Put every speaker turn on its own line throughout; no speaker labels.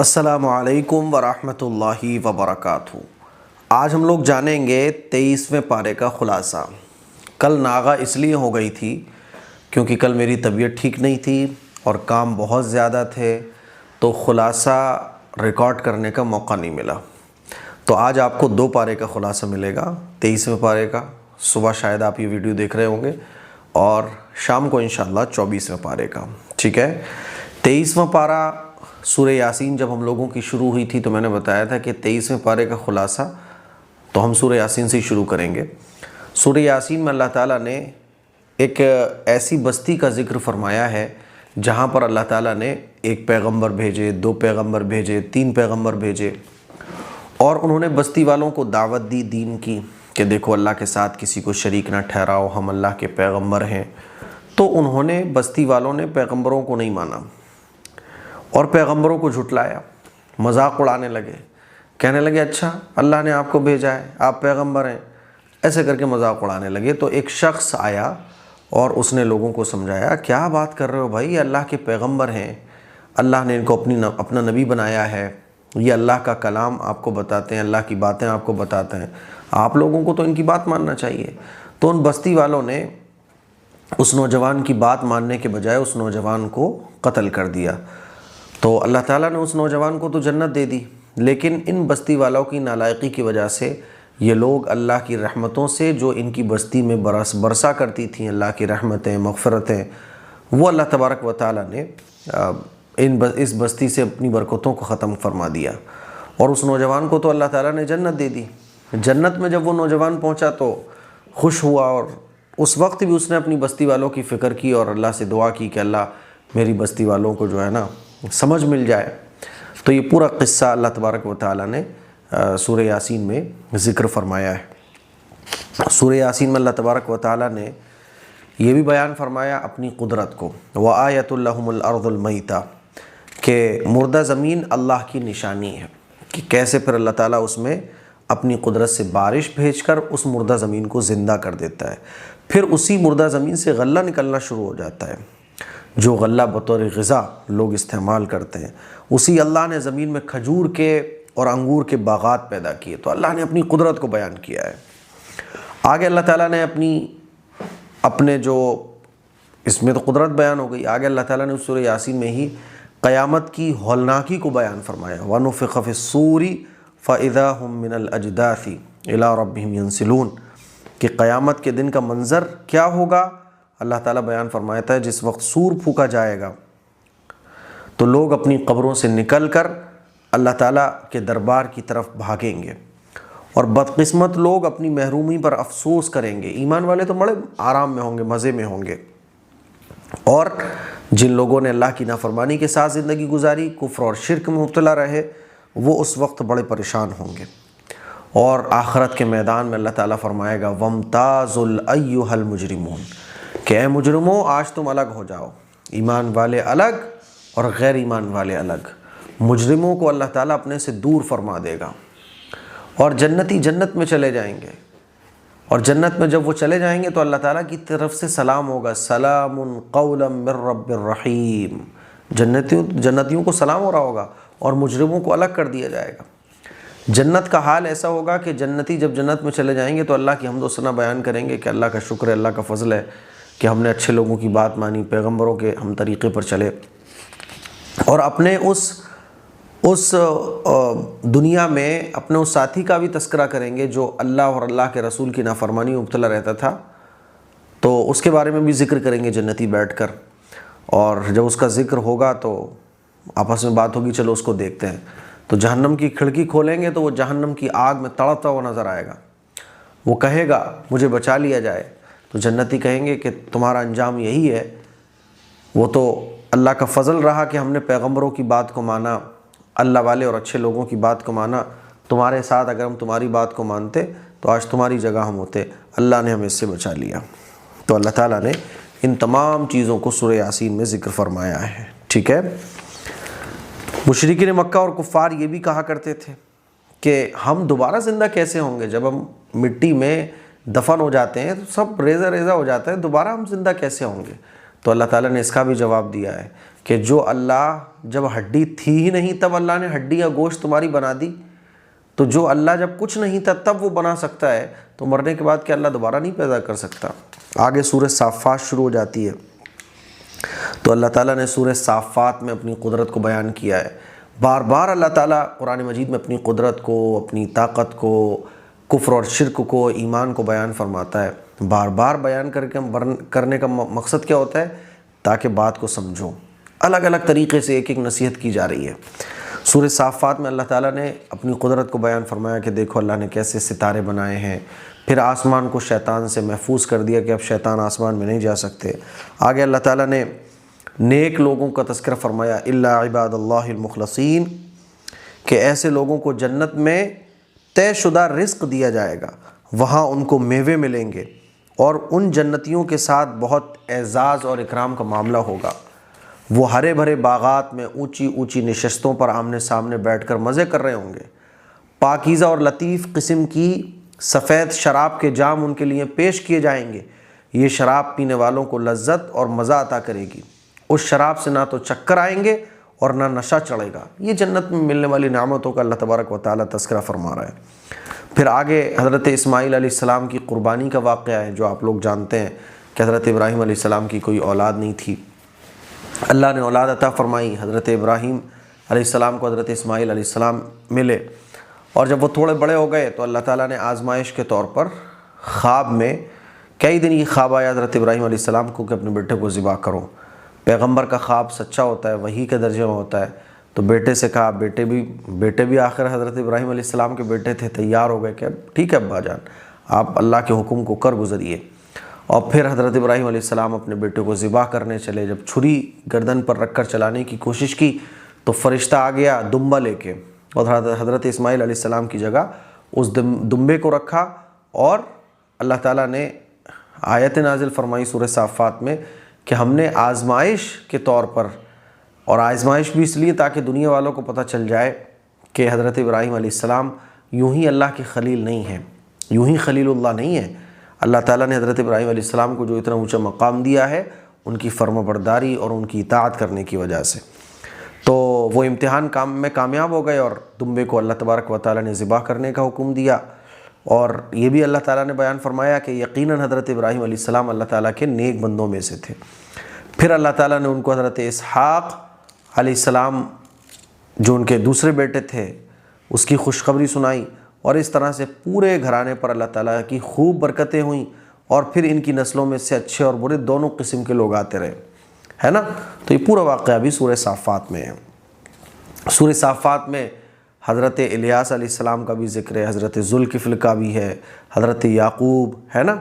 السلام علیکم ورحمۃ اللہ وبرکاتہ۔ آج ہم لوگ جانیں گے 23ویں پارے کا خلاصہ۔ کل ناغہ اس لیے ہو گئی تھی کیونکہ کل میری طبیعت ٹھیک نہیں تھی اور کام بہت زیادہ تھے، تو خلاصہ ریکارڈ کرنے کا موقع نہیں ملا۔ تو آج آپ کو 2 پارے کا خلاصہ ملے گا، 23ویں پارے کا۔ صبح شاید آپ یہ ویڈیو دیکھ رہے ہوں گے اور شام کو انشاءاللہ 24ویں پارے کا، ٹھیک ہے۔ 23واں پارہ سورہ یاسین جب ہم لوگوں کی شروع ہوئی تھی تو میں نے بتایا تھا کہ 23ویں پارے کا خلاصہ تو ہم سورہ یاسین سے ہی شروع کریں گے۔ سورہ یاسین میں اللہ تعالیٰ نے ایک ایسی بستی کا ذکر فرمایا ہے جہاں پر اللہ تعالیٰ نے 1 پیغمبر بھیجے، 2 پیغمبر بھیجے، 3 پیغمبر بھیجے، اور انہوں نے بستی والوں کو دعوت دی دین کی کہ دیکھو اللہ کے ساتھ کسی کو شریک نہ ٹھہراؤ، ہم اللہ کے پیغمبر ہیں۔ تو انہوں نے بستی والوں نے پیغمبروں کو نہیں مانا اور پیغمبروں کو جھٹلایا، مذاق اڑانے لگے، کہنے لگے اچھا اللہ نے آپ کو بھیجا ہے، آپ پیغمبر ہیں، ایسے کر کے مذاق اڑانے لگے۔ تو ایک شخص آیا اور اس نے لوگوں کو سمجھایا، کیا بات کر رہے ہو بھائی، یہ اللہ کے پیغمبر ہیں، اللہ نے ان کو اپنا نبی بنایا ہے، یہ اللہ کا کلام آپ کو بتاتے ہیں، اللہ کی باتیں آپ کو بتاتے ہیں، آپ لوگوں کو تو ان کی بات ماننا چاہیے۔ تو ان بستی والوں نے اس نوجوان کی بات ماننے کے بجائے اس نوجوان کو قتل کر دیا۔ تو اللہ تعالیٰ نے اس نوجوان کو تو جنت دے دی، لیکن ان بستی والوں کی نالائقی کی وجہ سے یہ لوگ اللہ کی رحمتوں سے جو ان کی بستی میں برسا کرتی تھیں، اللہ کی رحمتیں، مغفرتیں، وہ اللہ تبارک و تعالیٰ نے اس بستی سے اپنی برکتوں کو ختم فرما دیا، اور اس نوجوان کو تو اللہ تعالیٰ نے جنت دے دی۔ جنت میں جب وہ نوجوان پہنچا تو خوش ہوا، اور اس وقت بھی اس نے اپنی بستی والوں کی فکر کی اور اللہ سے دعا کی کہ اللہ میری بستی والوں کو جو ہے نا سمجھ مل جائے۔ تو یہ پورا قصہ اللہ تبارک و تعالیٰ نے سورہ یاسین میں ذکر فرمایا ہے۔ سورہ یاسین میں اللہ تبارک و تعالیٰ نے یہ بھی بیان فرمایا اپنی قدرت کو، وَآیَةٌ لَهُمُ الْأَرْضُ الْمَيْتَةُ، کہ مردہ زمین اللہ کی نشانی ہے، کہ کیسے پھر اللہ تعالیٰ اس میں اپنی قدرت سے بارش بھیج کر اس مردہ زمین کو زندہ کر دیتا ہے، پھر اسی مردہ زمین سے غلہ نکلنا شروع ہو جاتا ہے، جو غلہ بطور غذا لوگ استعمال کرتے ہیں۔ اسی اللہ نے زمین میں کھجور کے اور انگور کے باغات پیدا کیے۔ تو اللہ نے اپنی قدرت کو بیان کیا ہے۔ آگے اللہ تعالیٰ نے اپنے جو اس میں تو قدرت بیان ہو گئی، آگے اللہ تعالیٰ نے سورہ یاسین میں ہی قیامت کی ہولناکی کو بیان فرمایا، وَنُفِخَ فِي الصُّورِ فَإِذَا هُم مِّنَ الْأَجْدَاثِ إِلَىٰ رَبِّهِمْ يَنسِلُونَ، کہ قیامت کے دن کا منظر کیا ہوگا اللہ تعالیٰ بیان فرماتا ہے، جس وقت سور پھونکا جائے گا تو لوگ اپنی قبروں سے نکل کر اللہ تعالیٰ کے دربار کی طرف بھاگیں گے، اور بدقسمت لوگ اپنی محرومی پر افسوس کریں گے۔ ایمان والے تو بڑے آرام میں ہوں گے، مزے میں ہوں گے، اور جن لوگوں نے اللہ کی نافرمانی کے ساتھ زندگی گزاری، کفر اور شرک میں مبتلا رہے، وہ اس وقت بڑے پریشان ہوں گے۔ اور آخرت کے میدان میں اللہ تعالیٰ فرمائے گا وَامْتَازُوا أَيُّهَا الْمُجْرِمُونَ، کہ اے مجرموں آج تم الگ ہو جاؤ، ایمان والے الگ اور غیر ایمان والے الگ۔ مجرموں کو اللہ تعالیٰ اپنے سے دور فرما دے گا، اور جنتی جنت میں چلے جائیں گے، اور جنت میں جب وہ چلے جائیں گے تو اللہ تعالیٰ کی طرف سے سلام ہوگا، سلام قولا من رب الرحیم، جنتیوں کو سلام ہو رہا ہوگا، اور مجرموں کو الگ کر دیا جائے گا۔ جنت کا حال ایسا ہوگا کہ جنتی جب جنت میں چلے جائیں گے تو اللہ کی حمد و ثنا بیان کریں گے کہ اللہ کا شکر ہے، اللہ کا فضل ہے کہ ہم نے اچھے لوگوں کی بات مانی، پیغمبروں کے ہم طریقے پر چلے، اور اپنے اس دنیا میں اپنے اس ساتھی کا بھی تذکرہ کریں گے جو اللہ اور اللہ کے رسول کی نافرمانی میں مبتلا رہتا تھا، تو اس کے بارے میں بھی ذکر کریں گے جنتی بیٹھ کر، اور جب اس کا ذکر ہوگا تو آپس میں بات ہوگی، چلو اس کو دیکھتے ہیں۔ تو جہنم کی کھڑکی کھولیں گے تو وہ جہنم کی آگ میں تڑپتا ہوا نظر آئے گا، وہ کہے گا مجھے بچا لیا جائے، تو جنتی کہیں گے کہ تمہارا انجام یہی ہے، وہ تو اللہ کا فضل رہا کہ ہم نے پیغمبروں کی بات کو مانا، اللہ والے اور اچھے لوگوں کی بات کو مانا، تمہارے ساتھ اگر ہم تمہاری بات کو مانتے تو آج تمہاری جگہ ہم ہوتے، اللہ نے ہمیں اس سے بچا لیا۔ تو اللہ تعالیٰ نے ان تمام چیزوں کو سورہ یاسین میں ذکر فرمایا ہے، ٹھیک ہے۔ مشرکین مکہ اور کفار یہ بھی کہا کرتے تھے کہ ہم دوبارہ زندہ کیسے ہوں گے، جب ہم مٹی میں دفن ہو جاتے ہیں تو سب ریزہ ریزہ ہو جاتا ہے، دوبارہ ہم زندہ کیسے ہوں گے؟ تو اللہ تعالیٰ نے اس کا بھی جواب دیا ہے کہ جو اللہ جب ہڈی تھی ہی نہیں تب اللہ نے ہڈی یا گوشت تمہاری بنا دی، تو جو اللہ جب کچھ نہیں تھا تب وہ بنا سکتا ہے، تو مرنے کے بعد کیا اللہ دوبارہ نہیں پیدا کر سکتا؟ آگے سورہ صافات شروع ہو جاتی ہے، تو اللہ تعالیٰ نے سورہ صافات میں اپنی قدرت کو بیان کیا ہے۔ بار بار اللہ تعالیٰ قرآن مجید میں اپنی قدرت کو، اپنی طاقت کو، کفر اور شرک کو، ایمان کو بیان فرماتا ہے۔ بار بار بیان کرنے کا مقصد کیا ہوتا ہے؟ تاکہ بات کو سمجھو۔ الگ الگ طریقے سے ایک ایک نصیحت کی جا رہی ہے۔ سورہ صافات میں اللہ تعالیٰ نے اپنی قدرت کو بیان فرمایا کہ دیکھو اللہ نے کیسے ستارے بنائے ہیں، پھر آسمان کو شیطان سے محفوظ کر دیا کہ اب شیطان آسمان میں نہیں جا سکتے۔ آگے اللہ تعالیٰ نے نیک لوگوں کا تذکرہ فرمایا، الا عباد اللہ المخلصین، کہ ایسے لوگوں کو جنت میں طے شدہ رزق دیا جائے گا، وہاں ان کو میوے ملیں گے، اور ان جنتیوں کے ساتھ بہت اعزاز اور اکرام کا معاملہ ہوگا۔ وہ ہرے بھرے باغات میں اونچی اونچی نشستوں پر آمنے سامنے بیٹھ کر مزے کر رہے ہوں گے۔ پاکیزہ اور لطیف قسم کی سفید شراب کے جام ان کے لیے پیش کیے جائیں گے۔ یہ شراب پینے والوں کو لذت اور مزہ عطا کرے گی۔ اس شراب سے نہ تو چکر آئیں گے اور نہ نشہ چڑھے گا۔ یہ جنت میں ملنے والی نعمتوں کا اللہ تبارک و تعالیٰ تذکرہ فرما رہا ہے۔ پھر آگے حضرت اسماعیل علیہ السلام کی قربانی کا واقعہ ہے، جو آپ لوگ جانتے ہیں کہ حضرت ابراہیم علیہ السلام کی کوئی اولاد نہیں تھی، اللہ نے اولاد عطا فرمائی۔ حضرت ابراہیم علیہ السلام کو حضرت اسماعیل علیہ السلام ملے، اور جب وہ تھوڑے بڑے ہو گئے تو اللہ تعالیٰ نے آزمائش کے طور پر خواب میں کئی دن یہ خواب آیا حضرت ابراہیم علیہ السلام کو کہ اپنے بیٹے کو ذبح کرو۔ پیغمبر کا خواب سچا ہوتا ہے، وحی کے درجے میں ہوتا ہے، تو بیٹے سے کہا، بیٹے بھی آخر حضرت ابراہیم علیہ السلام کے بیٹے تھے، تیار ہو گئے کہ ٹھیک ہے ابا جان، آپ اللہ کے حکم کو کر گزریے۔ اور پھر حضرت ابراہیم علیہ السلام اپنے بیٹے کو ذبح کرنے چلے۔ جب چھری گردن پر رکھ کر چلانے کی کوشش کی تو فرشتہ آ گیا دمبا لے کے، اور حضرت اسماعیل علیہ السلام کی جگہ اس دمبے کو رکھا، اور اللہ تعالیٰ نے آیت نازل فرمائی سورہ صافات میں کہ ہم نے آزمائش کے طور پر، اور آزمائش بھی اس لیے تاکہ دنیا والوں کو پتہ چل جائے کہ حضرت ابراہیم علیہ السلام یوں ہی اللہ کے خلیل نہیں ہیں، یوں ہی خلیل اللہ نہیں ہیں۔ اللہ تعالیٰ نے حضرت ابراہیم علیہ السلام کو جو اتنا اونچا مقام دیا ہے، ان کی فرما برداری اور ان کی اطاعت کرنے کی وجہ سے، تو وہ امتحان میں کامیاب ہو گئے، اور دمبے کو اللہ تبارک و تعالیٰ نے ذبح کرنے کا حکم دیا۔ اور یہ بھی اللہ تعالیٰ نے بیان فرمایا کہ یقیناً حضرت ابراہیم علیہ السلام اللہ تعالیٰ کے نیک بندوں میں سے تھے۔ پھر اللہ تعالیٰ نے ان کو حضرت اسحاق علیہ السلام جو ان کے دوسرے بیٹے تھے اس کی خوشخبری سنائی، اور اس طرح سے پورے گھرانے پر اللہ تعالیٰ کی خوب برکتیں ہوئیں، اور پھر ان کی نسلوں میں سے اچھے اور برے دونوں قسم کے لوگ آتے رہے، ہے نا۔ تو یہ پورا واقعہ بھی سورہ صافات میں ہے۔ سورہ صافات میں حضرت الیاس علیہ السلام کا بھی ذکر ہے، حضرت ذوالکفل کا بھی ہے، حضرت یعقوب، ہے نا،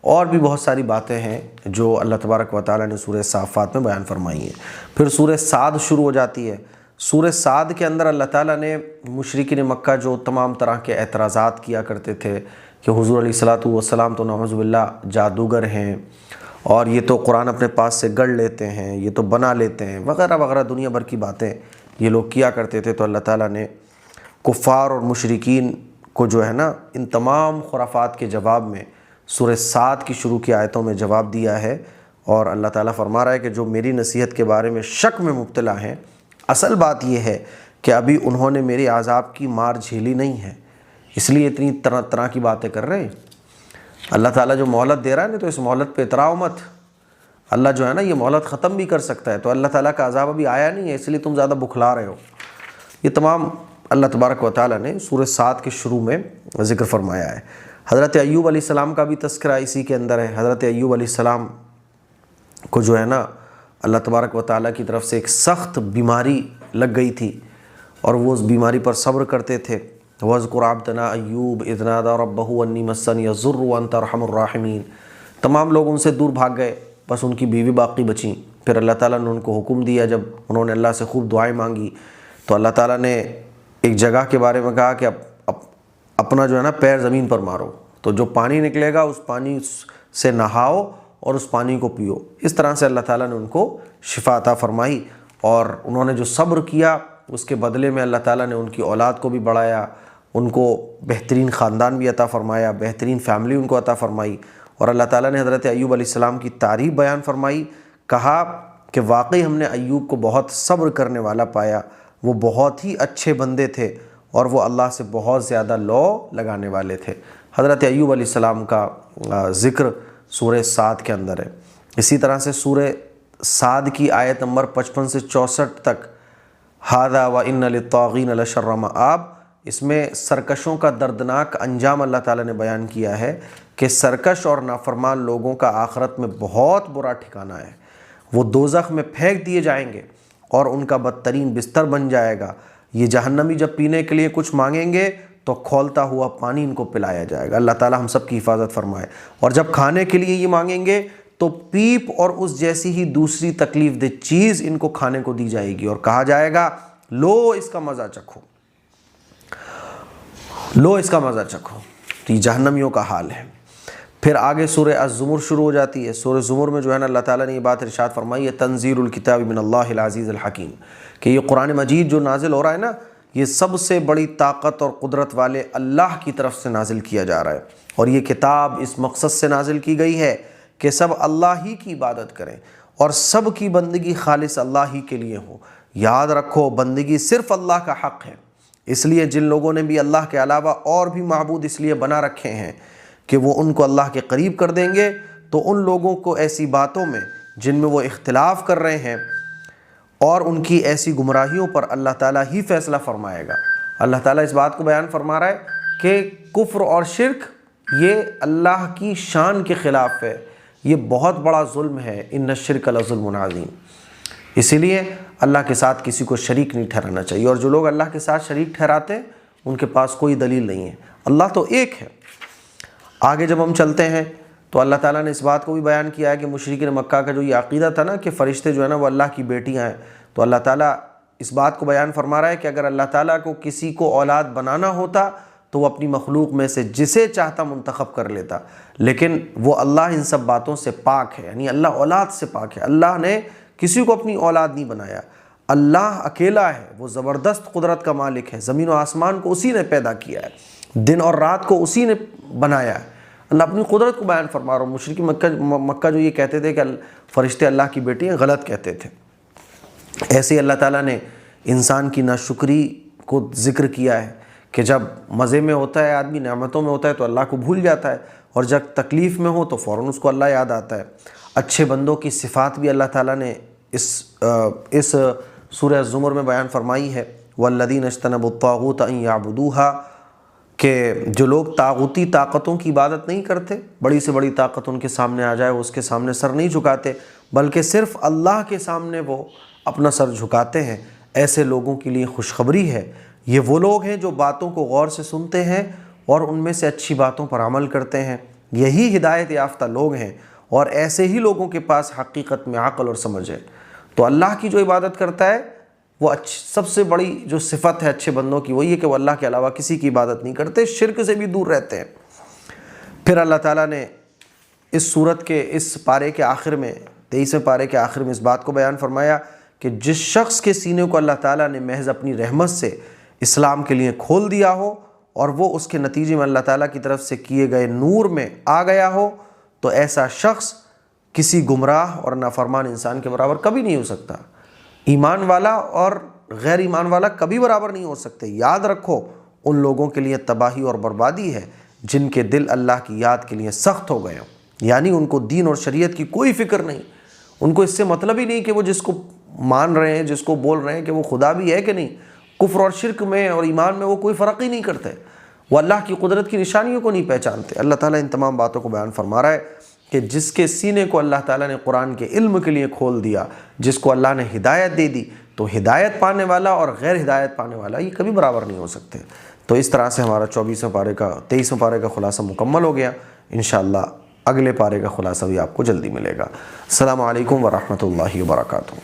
اور بھی بہت ساری باتیں ہیں جو اللہ تبارک و تعالیٰ نے سورہ صافات میں بیان فرمائی ہیں۔ پھر سورہ صاد شروع ہو جاتی ہے۔ سورہ صاد کے اندر اللہ تعالیٰ نے مشرکین مکہ جو تمام طرح کے اعتراضات کیا کرتے تھے کہ حضور علیہ السلام تو نعوذ باللہ جادوگر ہیں، اور یہ تو قرآن اپنے پاس سے گڑھ لیتے ہیں، یہ تو بنا لیتے ہیں، وغیرہ وغیرہ دنیا بھر کی باتیں یہ لوگ کیا کرتے تھے، تو اللہ تعالیٰ نے کفار اور مشرکین کو جو ہے نا ان تمام خرافات کے جواب میں سورہ صاد کی شروع کی آیتوں میں جواب دیا ہے۔ اور اللہ تعالیٰ فرما رہا ہے کہ جو میری نصیحت کے بارے میں شک میں مبتلا ہیں، اصل بات یہ ہے کہ ابھی انہوں نے میرے عذاب کی مار جھیلی نہیں ہے، اس لیے اتنی طرح طرح کی باتیں کر رہے ہیں۔ اللہ تعالیٰ جو مہلت دے رہا ہے نا، تو اس مہلت پہ اتراؤ مت۔ اللہ جو ہے نا یہ مہلت ختم بھی کر سکتا ہے، تو اللہ تعالیٰ کا عذاب ابھی آیا نہیں ہے، اس لیے تم زیادہ بکھلا رہے ہو۔ یہ تمام اللہ تبارک و تعالیٰ نے سورہ صاد کے شروع میں ذکر فرمایا ہے۔ حضرت ایوب علیہ السلام کا بھی تذکرہ اسی کے اندر ہے۔ حضرت ایوب علیہ السلام کو جو ہے نا اللہ تبارک و تعالیٰ کی طرف سے ایک سخت بیماری لگ گئی تھی، اور وہ اس بیماری پر صبر کرتے تھے۔ وَاذْكُرْ عَبْدَنَا أَيُّوبَ إِذْ نَادَىٰ رَبَّهُ أَنِّي مَسَّنِيَ الضُّرُّ وَأَنْتَ أَرْحَمُ الرَّاحِمِينَ۔ تمام لوگ ان سے دور بھاگ گئے، بس ان کی بیوی باقی بچیں۔ پھر اللہ تعالیٰ نے ان کو حکم دیا، جب انہوں نے اللہ سے خوب دعائیں مانگی تو اللہ تعالیٰ نے ایک جگہ کے بارے میں کہا کہ اپنا جو ہے نا پیر زمین پر مارو، تو جو پانی نکلے گا اس پانی سے نہاؤ اور اس پانی کو پیو۔ اس طرح سے اللہ تعالیٰ نے ان کو شفا عطا فرمائی، اور انہوں نے جو صبر کیا اس کے بدلے میں اللہ تعالیٰ نے ان کی اولاد کو بھی بڑھایا، ان کو بہترین خاندان بھی عطا فرمایا، بہترین فیملی ان کو عطا فرمائی۔ اور اللہ تعالیٰ نے حضرت ایوب علیہ السلام کی تعریف بیان فرمائی، کہا کہ واقعی ہم نے ایوب کو بہت صبر کرنے والا پایا، وہ بہت ہی اچھے بندے تھے اور وہ اللہ سے بہت زیادہ لو لگانے والے تھے۔ حضرت ایوب علیہ السلام کا ذکر سورہ صاد کے اندر ہے۔ اسی طرح سے سورہ صاد کی آیت نمبر 55 سے 64 تک، ھذا وَإِنَّ لِلطَّاغِينَ لَشَرَّ مَآب، اس میں سرکشوں کا دردناک انجام اللہ تعالیٰ نے بیان کیا ہے کہ سرکش اور نافرمان لوگوں کا آخرت میں بہت برا ٹھکانہ ہے۔ وہ دوزخ میں پھینک دیے جائیں گے اور ان کا بدترین بستر بن جائے گا۔ یہ جہنمی جب پینے کے لیے کچھ مانگیں گے تو کھولتا ہوا پانی ان کو پلایا جائے گا۔ اللہ تعالیٰ ہم سب کی حفاظت فرمائے۔ اور جب کھانے کے لیے یہ مانگیں گے تو پیپ اور اس جیسی ہی دوسری تکلیف دہ چیز ان کو کھانے کو دی جائے گی اور کہا جائے گا لو اس کا مزہ چکھو، لو اس کا مزہ چکھو۔ تو یہ جہنمیوں کا حال ہے۔ پھر آگے سورہ الزمر شروع ہو جاتی ہے۔ سورہ زمر میں جو ہے نا اللہ تعالیٰ نے یہ بات ارشاد فرمائی ہے، تنزیل الکتاب من اللہ العزیز الحکیم، کہ یہ قرآن مجید جو نازل ہو رہا ہے نا، یہ سب سے بڑی طاقت اور قدرت والے اللہ کی طرف سے نازل کیا جا رہا ہے، اور یہ کتاب اس مقصد سے نازل کی گئی ہے کہ سب اللہ ہی کی عبادت کریں اور سب کی بندگی خالص اللہ ہی کے لیے ہو۔ یاد رکھو بندگی صرف اللہ کا حق ہے، اس لیے جن لوگوں نے بھی اللہ کے علاوہ اور بھی معبود اس لیے بنا رکھے ہیں کہ وہ ان کو اللہ کے قریب کر دیں گے، تو ان لوگوں کو ایسی باتوں میں جن میں وہ اختلاف کر رہے ہیں اور ان کی ایسی گمراہیوں پر اللہ تعالیٰ ہی فیصلہ فرمائے گا۔ اللہ تعالیٰ اس بات کو بیان فرما رہا ہے کہ کفر اور شرک یہ اللہ کی شان کے خلاف ہے، یہ بہت بڑا ظلم ہے، ان الشرک لظلم عظیم۔ اسی لیے اللہ کے ساتھ کسی کو شریک نہیں ٹھہرانا چاہیے، اور جو لوگ اللہ کے ساتھ شریک ٹھہراتے ہیں ان کے پاس کوئی دلیل نہیں ہے، اللہ تو ایک ہے۔ آگے جب ہم چلتے ہیں تو اللہ تعالیٰ نے اس بات کو بھی بیان کیا ہے کہ مشرکین مکہ کا جو یہ عقیدہ تھا نا کہ فرشتے جو ہے نا وہ اللہ کی بیٹیاں ہیں، تو اللہ تعالیٰ اس بات کو بیان فرما رہا ہے کہ اگر اللہ تعالیٰ کو کسی کو اولاد بنانا ہوتا تو وہ اپنی مخلوق میں سے جسے چاہتا منتخب کر لیتا، لیکن وہ اللہ ان سب باتوں سے پاک ہے، یعنی اللہ اولاد سے پاک ہے۔ اللہ نے کسی کو اپنی اولاد نہیں بنایا، اللہ اکیلا ہے، وہ زبردست قدرت کا مالک ہے، زمین و آسمان کو اسی نے پیدا کیا ہے، دن اور رات کو اسی نے بنایا ہے۔ اللہ اپنی قدرت کو بیان فرما رہا ہوں۔ مشرکی مکہ جو یہ کہتے تھے کہ فرشتے اللہ کی بیٹی ہیں، غلط کہتے تھے۔ ایسے اللہ تعالیٰ نے انسان کی ناشکری کو ذکر کیا ہے کہ جب مزے میں ہوتا ہے آدمی، نعمتوں میں ہوتا ہے تو اللہ کو بھول جاتا ہے، اور جب تکلیف میں ہو تو فوراً اس کو اللہ یاد آتا ہے۔ اچھے بندوں کی صفات بھی اللہ تعالیٰ نے اس سورہ الزمر میں بیان فرمائی ہے، والذین اجتنبوا الطاغوت ان یعبدوها، کہ جو لوگ طاغوتی طاقتوں کی عبادت نہیں کرتے، بڑی سے بڑی طاقت ان کے سامنے آ جائے وہ اس کے سامنے سر نہیں جھکاتے، بلکہ صرف اللہ کے سامنے وہ اپنا سر جھکاتے ہیں، ایسے لوگوں کے لیے خوشخبری ہے۔ یہ وہ لوگ ہیں جو باتوں کو غور سے سنتے ہیں اور ان میں سے اچھی باتوں پر عمل کرتے ہیں، یہی ہدایت یافتہ لوگ ہیں، اور ایسے ہی لوگوں کے پاس حقیقت میں عقل اور سمجھ ہے۔ تو اللہ کی جو عبادت کرتا ہے وہ سب سے بڑی جو صفت ہے اچھے بندوں کی وہ یہ کہ وہ اللہ کے علاوہ کسی کی عبادت نہیں کرتے، شرک سے بھی دور رہتے ہیں۔ پھر اللہ تعالیٰ نے اس سورت کے اس پارے کے آخر میں، 23ویں پارے کے آخر میں اس بات کو بیان فرمایا کہ جس شخص کے سینے کو اللہ تعالیٰ نے محض اپنی رحمت سے اسلام کے لیے کھول دیا ہو اور وہ اس کے نتیجے میں اللہ تعالیٰ کی طرف سے کیے گئے نور میں آ گیا ہو، تو ایسا شخص کسی گمراہ اور نافرمان انسان کے برابر کبھی نہیں ہو سکتا۔ ایمان والا اور غیر ایمان والا کبھی برابر نہیں ہو سکتے۔ یاد رکھو ان لوگوں کے لیے تباہی اور بربادی ہے جن کے دل اللہ کی یاد کے لیے سخت ہو گئے ہوں، یعنی ان کو دین اور شریعت کی کوئی فکر نہیں، ان کو اس سے مطلب ہی نہیں کہ وہ جس کو مان رہے ہیں، جس کو بول رہے ہیں کہ وہ خدا بھی ہے کہ نہیں، کفر اور شرک میں اور ایمان میں وہ کوئی فرق ہی نہیں کرتے، وہ اللہ کی قدرت کی نشانیوں کو نہیں پہچانتے۔ اللہ تعالیٰ ان تمام باتوں کو بیان فرما رہا ہے کہ جس کے سینے کو اللہ تعالیٰ نے قرآن کے علم کے لیے کھول دیا، جس کو اللہ نے ہدایت دے دی، تو ہدایت پانے والا اور غیر ہدایت پانے والا یہ کبھی برابر نہیں ہو سکتے۔ تو اس طرح سے ہمارا 23ویں پارے کا خلاصہ مکمل ہو گیا۔ انشاءاللہ اگلے پارے کا خلاصہ بھی آپ کو جلدی ملے گا۔ السلام علیکم ورحمۃ اللہ وبرکاتہ۔